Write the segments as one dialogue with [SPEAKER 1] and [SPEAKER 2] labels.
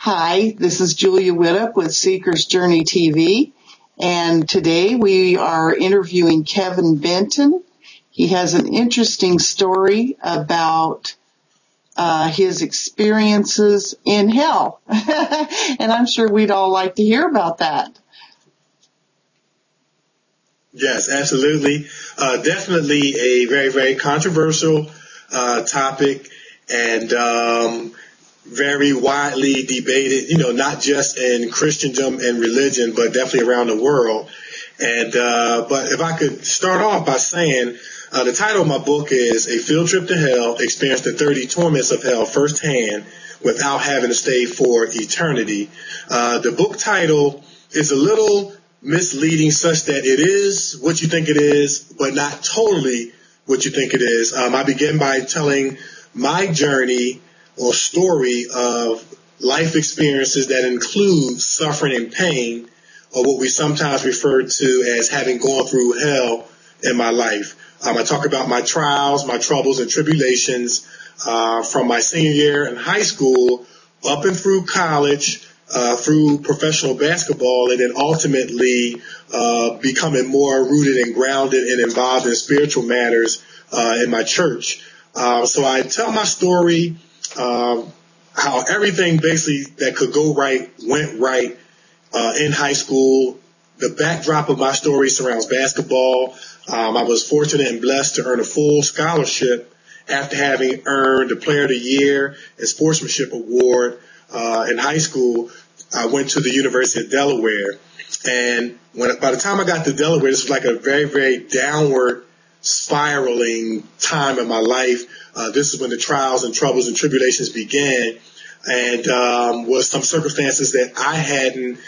[SPEAKER 1] Hi, this is Julia Widup with Seeker's Journey TV, and today we are interviewing Kevin Benton. He has an interesting story about his experiences in hell, and I'm sure we'd all like to hear about that.
[SPEAKER 2] Yes, absolutely. Definitely a very, very controversial topic and very widely debated, not just in Christendom and religion, but definitely around the world. And but if I could start off by saying the title of my book is A Field Trip to Hell, Experience the 30 Torments of Hell Firsthand Without Having to Stay for Eternity. The book title is a little misleading such that it is what you think it is, but not totally what you think it is. I begin by telling my journey or story of life experiences that include suffering and pain, or what we sometimes refer to as having gone through hell in my life. I talk about my trials, my troubles and tribulations from my senior year in high school up and through college, through professional basketball, and then ultimately becoming more rooted and grounded and involved in spiritual matters in my church. So I tell my story, how everything basically that could go right went right in high school. The backdrop of my story surrounds basketball. I was fortunate and blessed to earn a full scholarship after having earned the Player of the Year and Sportsmanship Award in high school. I went to the University of Delaware, and by the time I got to Delaware, this was like a very, very downward spiraling time in my life. This is when the trials and troubles and tribulations began, and was some circumstances that I hadn't,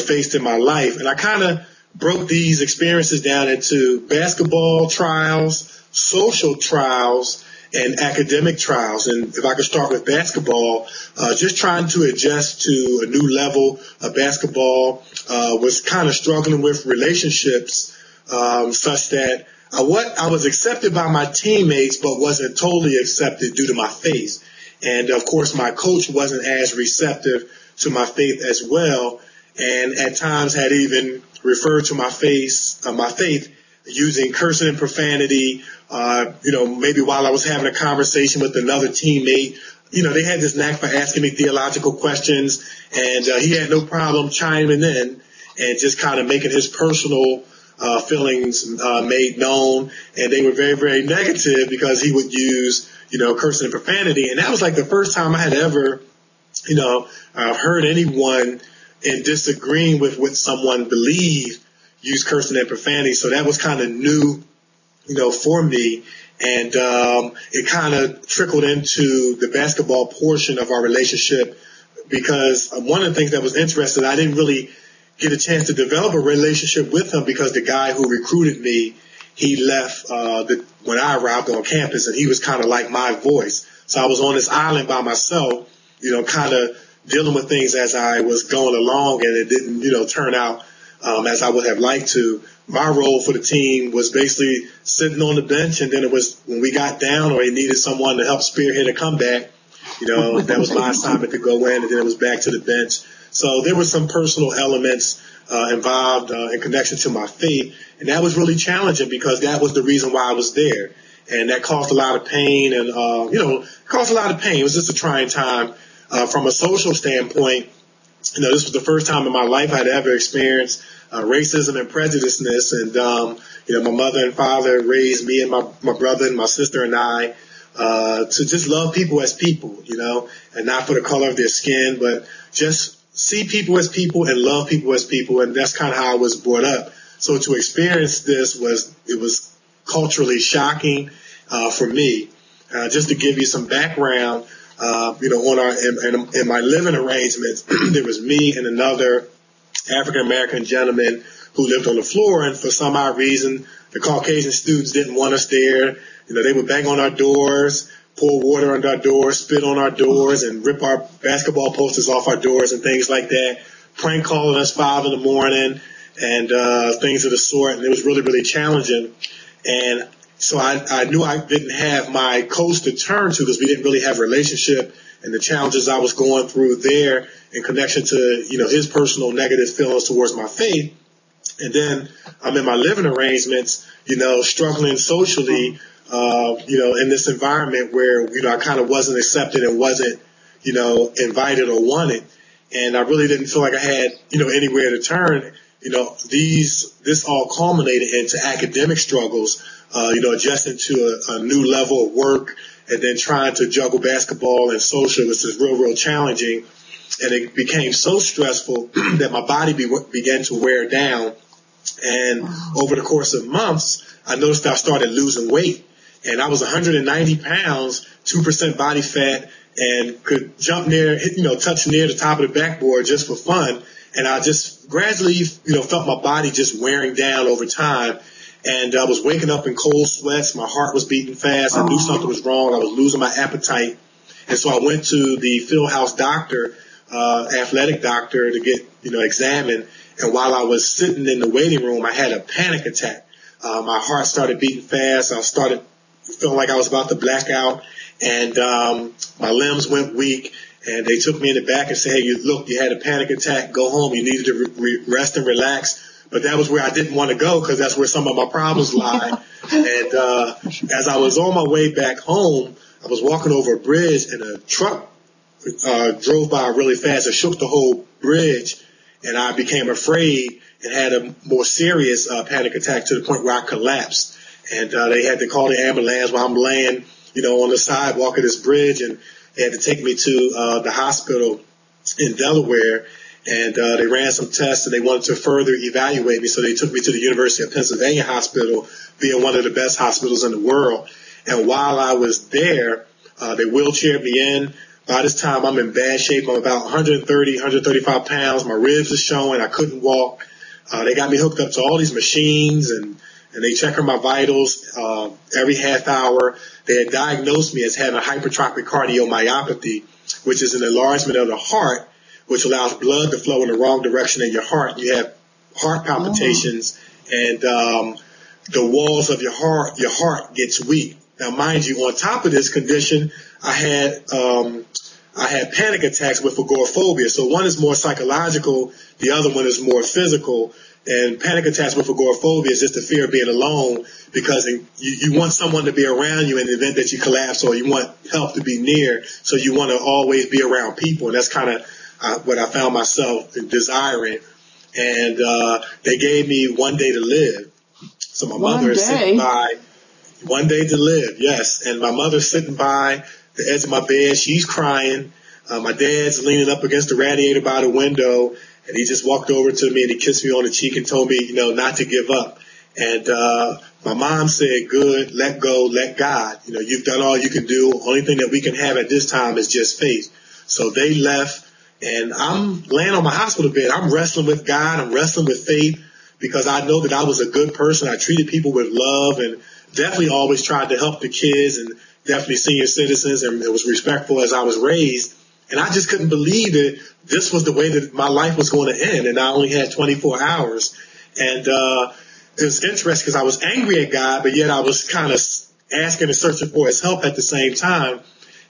[SPEAKER 2] faced in my life. And I kind of broke these experiences down into basketball trials, social trials, and academic trials. And if I could start with basketball, just trying to adjust to a new level of basketball, was kind of struggling with relationships, such that I was accepted by my teammates, but wasn't totally accepted due to my faith. And of course, my coach wasn't as receptive to my faith as well, and at times had even referred to my faith using cursing and profanity. Maybe while I was having a conversation with another teammate, they had this knack for asking me theological questions, and he had no problem chiming in and just kind of making his personal feelings made known, and they were very, very negative because he would use, cursing and profanity. And that was like the first time I had ever, heard anyone in disagreeing with what someone believed use cursing and profanity. So that was kind of new, for me. And it kind of trickled into the basketball portion of our relationship, because one of the things that was interesting, I didn't really get a chance to develop a relationship with him because the guy who recruited me, he left when I arrived on campus, and he was kind of like my voice. So I was on this island by myself, kind of dealing with things as I was going along, and it didn't, turn out as I would have liked to. My role for the team was basically sitting on the bench, and then it was when we got down or they needed someone to help spearhead a comeback, that was my assignment to go in, and then it was back to the bench. So there were some personal elements involved in connection to my faith, and that was really challenging because that was the reason why I was there. And that caused a lot of pain, and, caused a lot of pain. It was just a trying time. From a social standpoint, this was the first time in my life I'd ever experienced racism and prejudiceness. And, my mother and father raised me and my brother and my sister and I to just love people as people, and not for the color of their skin, but just see people as people and love people as people. And that's kind of how I was brought up. So to experience this was culturally shocking for me. Just to give you some background, in my living arrangements, there was me and another African-American gentleman who lived on the floor, and for some odd reason, the Caucasian students didn't want us there. They would bang on our doors, pour water on our doors, spit on our doors, and rip our basketball posters off our doors and things like that, prank calling us 5 a.m. and things of the sort, and it was really, really challenging. And So I knew I didn't have my coach to turn to because we didn't really have a relationship, and the challenges I was going through there in connection to, his personal negative feelings towards my faith. And then I'm in my living arrangements, struggling socially, in this environment where, I kind of wasn't accepted and wasn't, invited or wanted. And I really didn't feel like I had, anywhere to turn. This all culminated into academic struggles, adjusting to a new level of work and then trying to juggle basketball and social, which is real challenging. And it became so stressful that my body began to wear down. And over the course of months, I noticed I started losing weight. And I was 190 pounds, 2% body fat, and could jump touch near the top of the backboard just for fun. And I just gradually, felt my body just wearing down over time. And I was waking up in cold sweats. My heart was beating fast. I knew something was wrong. I was losing my appetite. And so I went to the field house doctor, athletic doctor, to get, examined. And while I was sitting in the waiting room, I had a panic attack. My heart started beating fast. I started feeling like I was about to black out. And my limbs went weak. And they took me in the back and said, hey, you had a panic attack. Go home. You needed to rest and relax. But that was where I didn't want to go because that's where some of my problems lie. And as I was on my way back home, I was walking over a bridge and a truck drove by really fast and shook the whole bridge. And I became afraid and had a more serious panic attack to the point where I collapsed. And they had to call the ambulance while I'm laying, on the sidewalk of this bridge. And they had to take me to the hospital in Delaware. And they ran some tests and they wanted to further evaluate me. So they took me to the University of Pennsylvania Hospital, being one of the best hospitals in the world. And while I was there, they wheelchaired me in. By this time, I'm in bad shape. I'm about 130, 135 pounds. My ribs are showing. I couldn't walk. They got me hooked up to all these machines and they check my vitals every half hour. They had diagnosed me as having a hypertrophic cardiomyopathy, which is an enlargement of the heart, which allows blood to flow in the wrong direction in your heart. You have heart palpitations and the walls of your heart gets weak. Now, mind you, on top of this condition, I had panic attacks with agoraphobia. So one is more psychological, the other one is more physical. And panic attacks with agoraphobia is just the fear of being alone because you want someone to be around you in the event that you collapse, or you want help to be near. So you want to always be around people. And that's kind of what I found myself desiring. And they gave me 1 day to live. So my mother is sitting by 1 day to live. Yes. And my mother's sitting by the edge of my bed. She's crying. My dad's leaning up against the radiator by the window. And he just walked over to me and he kissed me on the cheek and told me, not to give up. And my mom said, good, let go, let God. You've done all you can do. Only thing that we can have at this time is just faith. So they left, and I'm laying on my hospital bed. I'm wrestling with God. I'm wrestling with faith because I know that I was a good person. I treated people with love and definitely always tried to help the kids and definitely senior citizens, and it was respectful as I was raised. And I just couldn't believe that this was the way that my life was going to end. And I only had 24 hours. And it was interesting because I was angry at God, but yet I was kind of asking and searching for his help at the same time.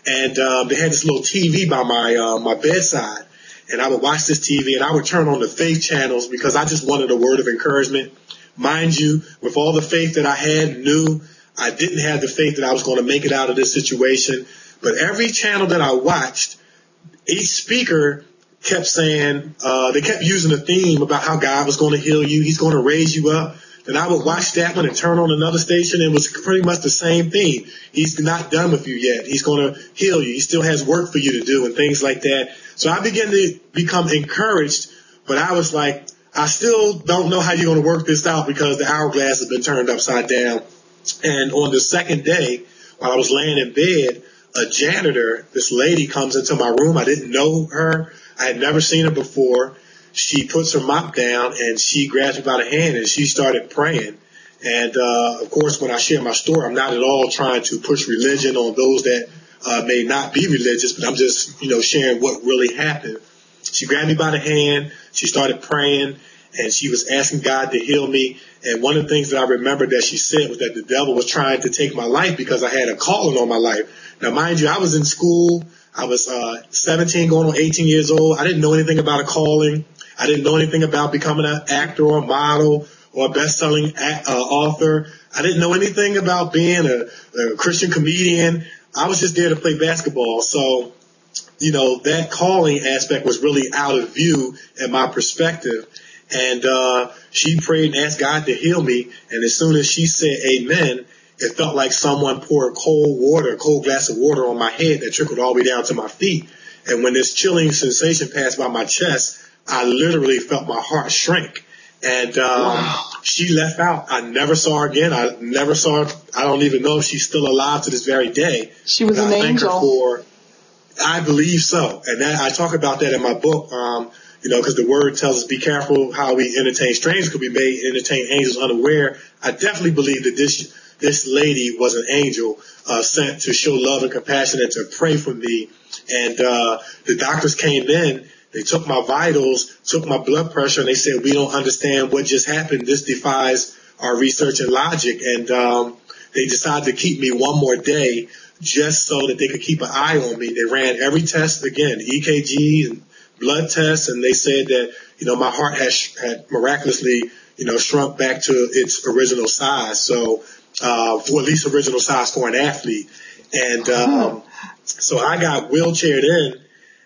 [SPEAKER 2] And they had this little TV by my bedside. And I would watch this TV and I would turn on the faith channels because I just wanted a word of encouragement. Mind you, with all the faith that I had, knew I didn't have the faith that I was going to make it out of this situation. But every channel that I watched, each speaker kept saying, they kept using a theme about how God was going to heal you. He's going to raise you up. Then I would watch that one and turn on another station. And it was pretty much the same theme. He's not done with you yet. He's going to heal you. He still has work for you to do and things like that. So I began to become encouraged, but I was like, I still don't know how you're going to work this out because the hourglass has been turned upside down. And on the second day, while I was laying in bed, a janitor, this lady, comes into my room. I didn't know her. I had never seen her before. She puts her mop down and she grabs me by the hand and she started praying. And, of course, when I share my story, I'm not at all trying to push religion on those that may not be religious, but I'm just, sharing what really happened. She grabbed me by the hand. She started praying. and she was asking God to heal me. And one of the things that I remember that she said was that the devil was trying to take my life because I had a calling on my life. Now, mind you, I was in school. I was 17 going on 18 years old. I didn't know anything about a calling. I didn't know anything about becoming an actor or a model or a best-selling author. I didn't know anything about being a Christian comedian. I was just there to play basketball. So, you know, that calling aspect was really out of view in my perspective. And she prayed and asked God to heal me. And as soon as she said amen, it felt like someone poured cold glass of water on my head that trickled all the way down to my feet. And when this chilling sensation passed by my chest, I literally felt my heart shrink. And she left out. I never saw her again. I don't even know if she's still alive to this very day.
[SPEAKER 1] She was an angel.
[SPEAKER 2] I believe so. And I talk about that in my book, because the word tells us be careful how we entertain strangers, because we may entertain angels unaware. I definitely believe that this lady was an angel sent to show love and compassion and to pray for me. And the doctors came in. They took my vitals, took my blood pressure, and they said, we don't understand what just happened. This defies our research and logic. And they decided to keep me one more day just so that they could keep an eye on me. They ran every test again, EKG and blood tests, and they said that, my heart had miraculously, shrunk back to its original size. So, for at least original size for an athlete. And so I got wheelchaired in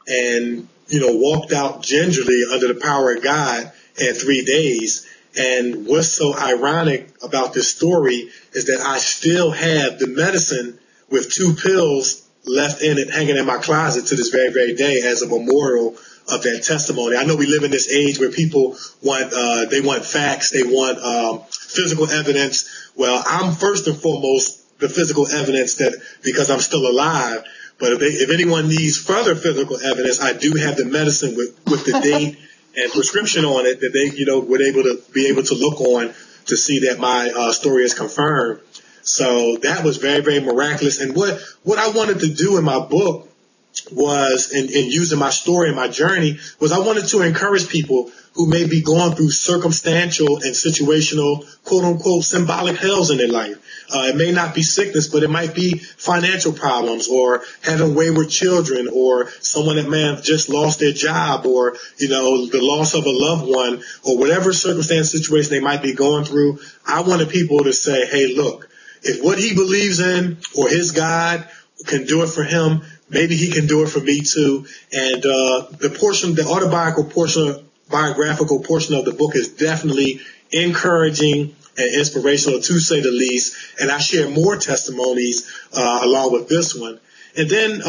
[SPEAKER 2] and, walked out gingerly under the power of God in 3 days. And what's so ironic about this story is that I still have the medicine with 2 pills left in it, hanging in my closet to this very, very day as a memorial of that testimony. I know we live in this age where people want facts, they want physical evidence. Well, I'm first and foremost the physical evidence that because I'm still alive. But if anyone needs further physical evidence, I do have the medicine with the date and prescription on it that they, would be able to look on to see that my story is confirmed. So that was very, very miraculous. And what I wanted to do in my book was, in using my story and my journey, was I wanted to encourage people who may be going through circumstantial and situational, quote unquote, symbolic hells in their life. It may not be sickness, but it might be financial problems or having wayward children or someone that may have just lost their job or, the loss of a loved one or whatever circumstance, situation they might be going through. I wanted people to say, hey, look, if what he believes in or his God can do it for him, maybe he can do it for me too. And the autobiographical portion of the book is definitely encouraging and inspirational, to say the least. And I share more testimonies along with this one. And then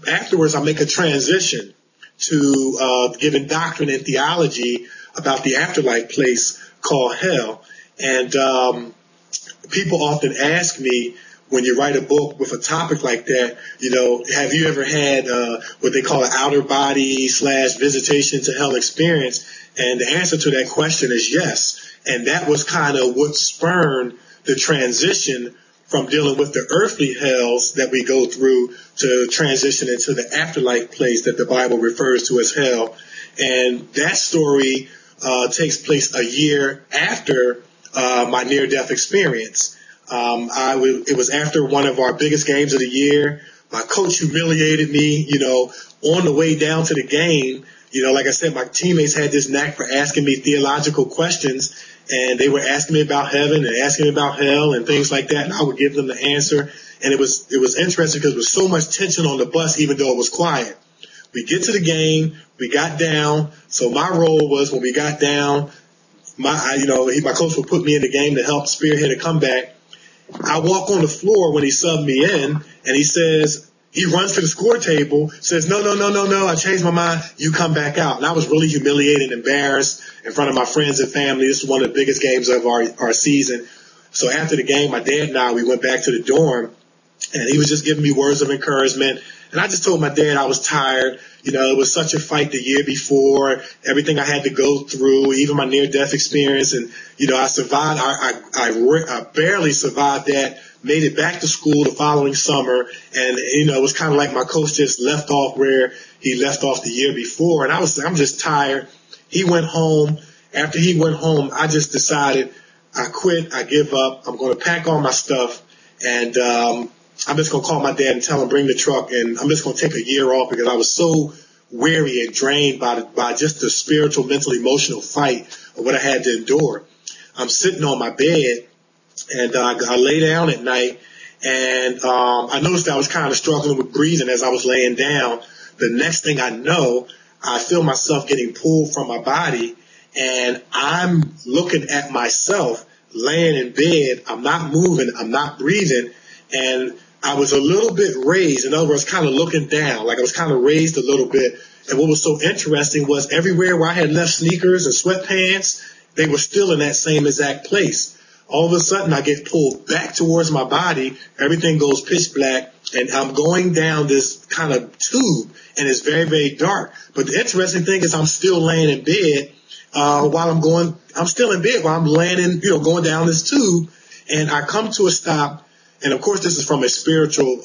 [SPEAKER 2] afterwards, I make a transition to giving doctrine and theology about the afterlife place called hell. And people often ask me, when you write a book with a topic like that, have you ever had what they call an outer body / visitation to hell experience? And the answer to that question is yes. And that was kind of what spurred the transition from dealing with the earthly hells that we go through to transition into the afterlife place that the Bible refers to as hell. And that story takes place a year after my near-death experience. It was after one of our biggest games of the year. My coach humiliated me, on the way down to the game. Like I said, my teammates had this knack for asking me theological questions, and they were asking me about heaven and asking me about hell and things like that, and I would give them the answer. And it was interesting because there was so much tension on the bus, even though it was quiet. We get to the game, we got down. So my role was, when we got down, my coach would put me in the game to help spearhead a comeback. I walk on the floor when he subbed me in, and he runs to the score table, says, no, I changed my mind. You come back out. And I was really humiliated and embarrassed in front of my friends and family. This was one of the biggest games of our season. So after the game, my dad and I, we went back to the dorm, and he was just giving me words of encouragement. And I just told my dad I was tired. It was such a fight the year before, everything I had to go through, even my near-death experience. And, I survived. I barely survived that, made it back to school the following summer. And, it was kind of like my coach just left off where he left off the year before. And I'm just tired. He went home, after he went home, I just decided I quit. I give up. I'm going to pack all my stuff, and I'm just going to call my dad and tell him bring the truck, and I'm just going to take a year off because I was so weary and drained by just the spiritual, mental, emotional fight of what I had to endure. I'm sitting on my bed, and I lay down at night, and I noticed I was kind of struggling with breathing as I was laying down. The next thing I know, I feel myself getting pulled from my body, and I'm looking at myself laying in bed. I'm not moving. I'm not breathing. And I was a little bit raised. In other words, kind of looking down, like I was kind of raised a little bit. And what was so interesting was everywhere where I had left sneakers and sweatpants, they were still in that same exact place. All of a sudden, I get pulled back towards my body. Everything goes pitch black, and I'm going down this kind of tube, and it's very, very dark. But the interesting thing is I'm still laying in bed I'm still in bed while I'm laying going down this tube, and I come to a stop. And of course, this is from a spiritual,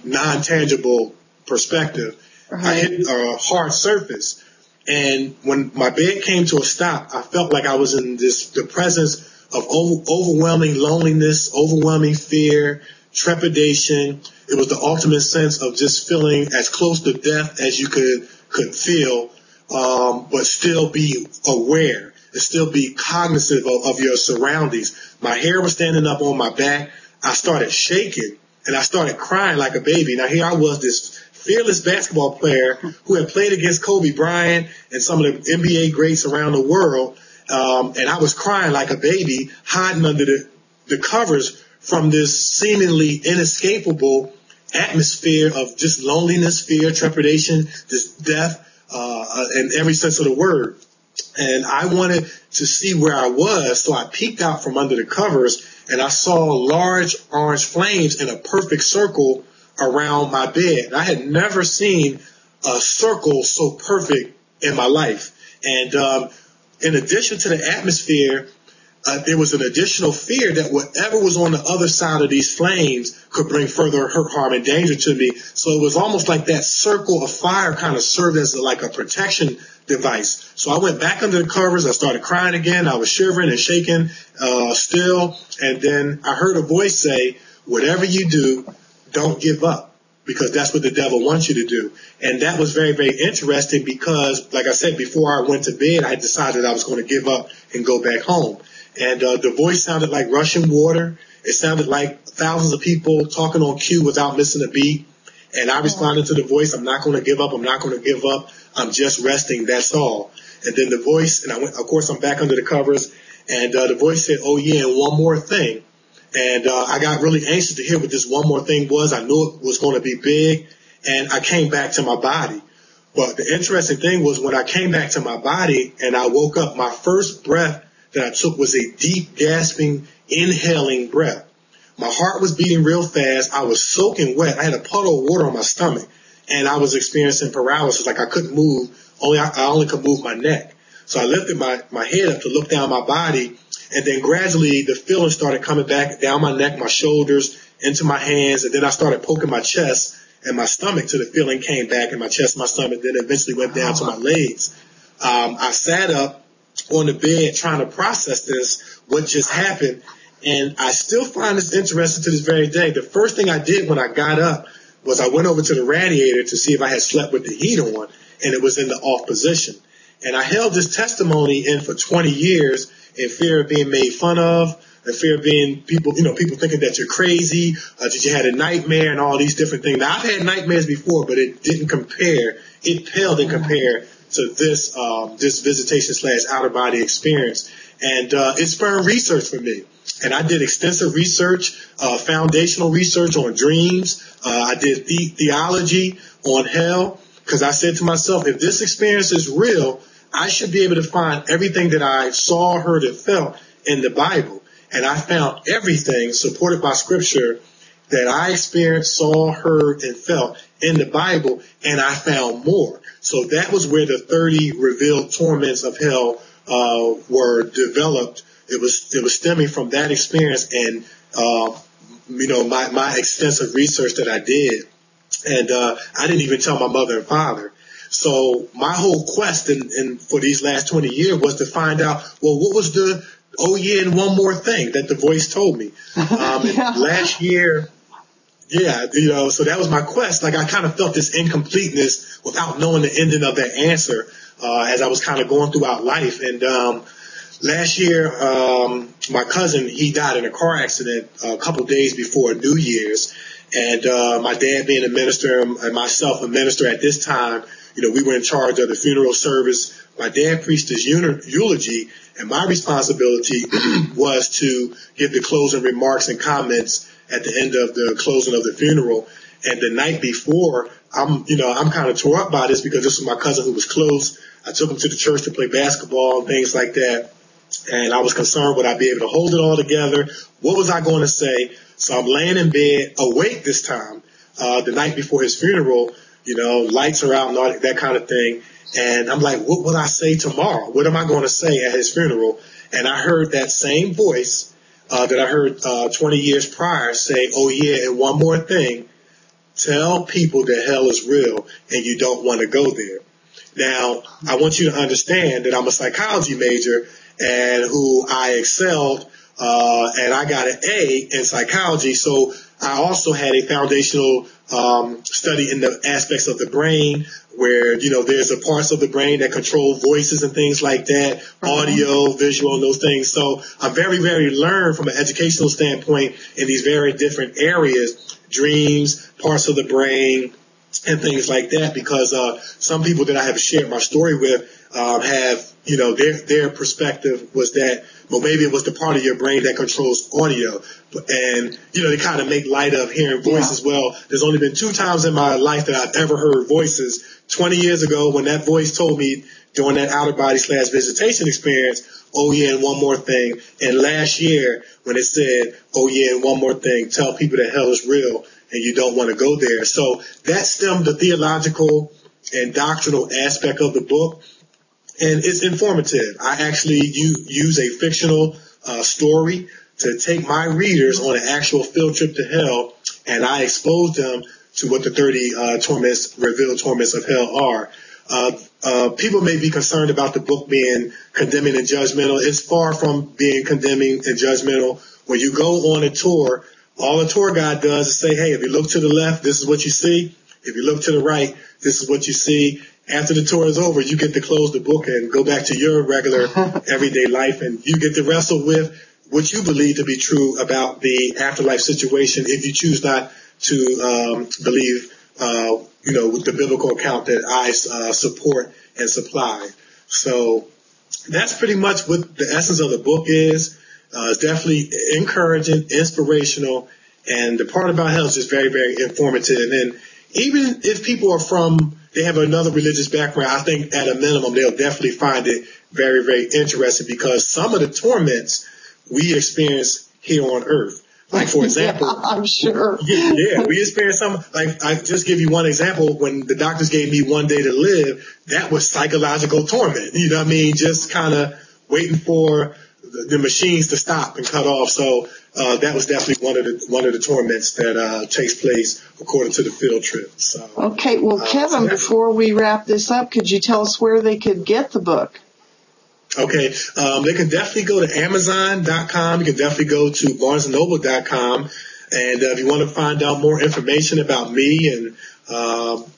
[SPEAKER 2] non-tangible perspective. Right. I hit a hard surface. And when my bed came to a stop, I felt like I was in the presence of overwhelming loneliness, overwhelming fear, trepidation. It was the ultimate sense of just feeling as close to death as you could feel, but still be aware and still be cognizant of your surroundings. My hair was standing up on my back. I started shaking and I started crying like a baby. Now here I was, this fearless basketball player who had played against Kobe Bryant and some of the NBA greats around the world. And I was crying like a baby, hiding under the covers from this seemingly inescapable atmosphere of just loneliness, fear, trepidation, this death, in every sense of the word. And I wanted to see where I was, so I peeked out from under the covers, and I saw large orange flames in a perfect circle around my bed. I had never seen a circle so perfect in my life. And in addition to the atmosphere, there was an additional fear that whatever was on the other side of these flames could bring further hurt, harm, and danger to me. So it was almost like that circle of fire kind of served as like a protection device. So I went back under the covers. I started crying again. I was shivering and shaking still. And then I heard a voice say, whatever you do, don't give up, because that's what the devil wants you to do. And that was very, very interesting because, like I said, before I went to bed, I had decided I was going to give up and go back home. And the voice sounded like rushing water. It sounded like thousands of people talking on cue without missing a beat. And I responded to the voice, I'm not going to give up. I'm not going to give up. I'm just resting. That's all. And then the voice, and of course, I'm back under the covers. And the voice said, oh, yeah, and one more thing. And I got really anxious to hear what this one more thing was. I knew it was going to be big. And I came back to my body. But the interesting thing was when I came back to my body and I woke up, my first breath that I took was a deep, gasping, inhaling breath. My heart was beating real fast. I was soaking wet. I had a puddle of water on my stomach, and I was experiencing paralysis. Like I couldn't move. I only could move my neck. So I lifted my head up to look down my body, and then gradually the feeling started coming back down my neck, my shoulders, into my hands, and then I started poking my chest and my stomach till the feeling came back in my chest, my stomach, then eventually went down to my legs. I sat up on the bed trying to process this, what just happened. And I still find this interesting to this very day. The first thing I did when I got up was I went over to the radiator to see if I had slept with the heat on, and it was in the off position. And I held this testimony in for 20 years in fear of being made fun of, in fear of being people thinking that you're crazy, that you had a nightmare and all these different things. Now, I've had nightmares before, but it didn't compare. It paled in compare to this visitation / outer body experience. And it spurred research for me. And I did extensive research, foundational research on dreams. I did theology on hell, because I said to myself, if this experience is real, I should be able to find everything that I saw, heard, and felt in the Bible. And I found everything supported by scripture that I experienced, saw, heard, and felt in the Bible, and I found more. So that was where the 30 revealed torments of hell were developed. It was stemming from that experience and my extensive research that I did. And I didn't even tell my mother and father. So my whole quest for these last 20 years was to find out, well, what was the oh yeah and one more thing that the voice told me.
[SPEAKER 1] Yeah.
[SPEAKER 2] Last year, yeah, so that was my quest. Like I kind of felt this incompleteness without knowing the ending of that answer as I was kind of going throughout life. And last year, my cousin, he died in a car accident a couple days before New Year's. And my dad being a minister and myself a minister at this time, we were in charge of the funeral service. My dad preached his eulogy, and my responsibility was to give the closing remarks and comments at the end of the closing of the funeral. And the night before, I'm kind of tore up by this because this was my cousin who was close. I took him to the church to play basketball and things like that. And I was concerned, would I be able to hold it all together? What was I going to say? So I'm laying in bed, awake this time, the night before his funeral, lights are out and all that kind of thing. And I'm like, what will I say tomorrow? What am I going to say at his funeral? And I heard that same voice that I heard 20 years prior say, oh, yeah, and one more thing. Tell people that hell is real and you don't want to go there. Now, I want you to understand that I'm a psychology major and who I excelled, and I got an A in psychology. So I also had a foundational study in the aspects of the brain where, there's a parts of the brain that control voices and things like that, audio, visual, and those things. So I'm very, very learned from an educational standpoint in these very different areas, dreams, parts of the brain, and things like that, because some people that I have shared my story with have, their perspective was that, well, maybe it was the part of your brain that controls audio. And, they kind of make light of hearing voices. Yeah. Well, there's only been 2 times in my life that I've ever heard voices. 20 years ago when that voice told me during that out-of-body/visitation experience, oh, yeah, and one more thing. And last year when it said, oh, yeah, and one more thing, tell people that hell is real and you don't want to go there. So that stemmed the theological and doctrinal aspect of the book. And it's informative. I actually use a fictional story to take my readers on an actual field trip to hell, and I expose them to what the 30 revealed torments of hell are. People may be concerned about the book being condemning and judgmental. It's far from being condemning and judgmental. When you go on a tour, all a tour guide does is say, hey, if you look to the left, this is what you see. If you look to the right, this is what you see. After the tour is over, you get to close the book and go back to your regular everyday life, and you get to wrestle with what you believe to be true about the afterlife situation if you choose not to believe, with the biblical account that I support and supply. So that's pretty much what the essence of the book is. It's definitely encouraging, inspirational, and the part about hell is just very, very informative. And even if people they have another religious background, I think at a minimum they'll definitely find it very, very interesting because some of the torments we experience here on earth. Like, for example,
[SPEAKER 1] yeah, I'm sure.
[SPEAKER 2] Yeah, we experience some, like, I just give you one example. When the doctors gave me 1 day to live, that was psychological torment. You know what I mean? Just kind of waiting for the machines to stop and cut off. So, that was definitely one of the torments that, takes place according to the field trip. So.
[SPEAKER 1] Okay. Well, Kevin, before we wrap this up, could you tell us where they could get the book?
[SPEAKER 2] Okay. They can definitely go to Amazon.com. You can definitely go to BarnesandNoble.com. And if you want to find out more information about me and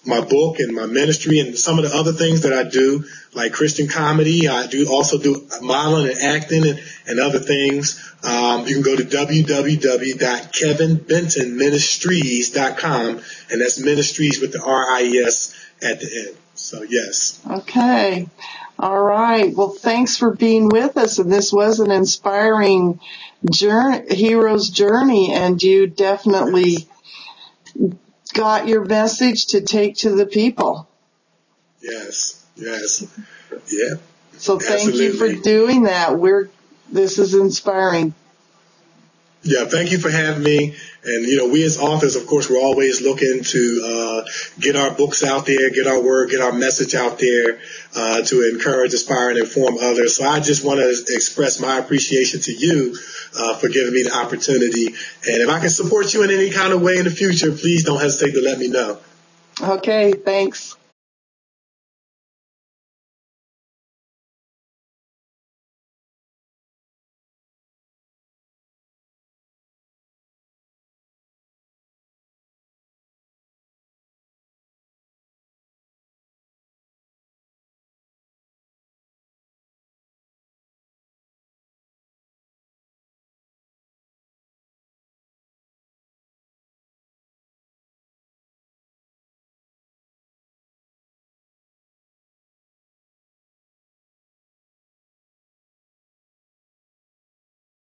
[SPEAKER 2] my book and my ministry and some of the other things that I do, like Christian comedy, I also do modeling and acting and other things. You can go to www.kevinbentonministries.com, and that's ministries with the RIS at the end. So, yes.
[SPEAKER 1] Okay. All right. Well, thanks for being with us. And this was an inspiring hero's journey, and you definitely got your message to take to the people.
[SPEAKER 2] Yes. Yeah.
[SPEAKER 1] So thank you for doing that. This is inspiring.
[SPEAKER 2] Yeah, thank you for having me. And, we as authors, of course, we're always looking to get our books out there, get our word, get our message out there to encourage, inspire, and inform others. So I just want to express my appreciation to you for giving me the opportunity. And if I can support you in any kind of way in the future, please don't hesitate to let me know.
[SPEAKER 1] Okay, thanks.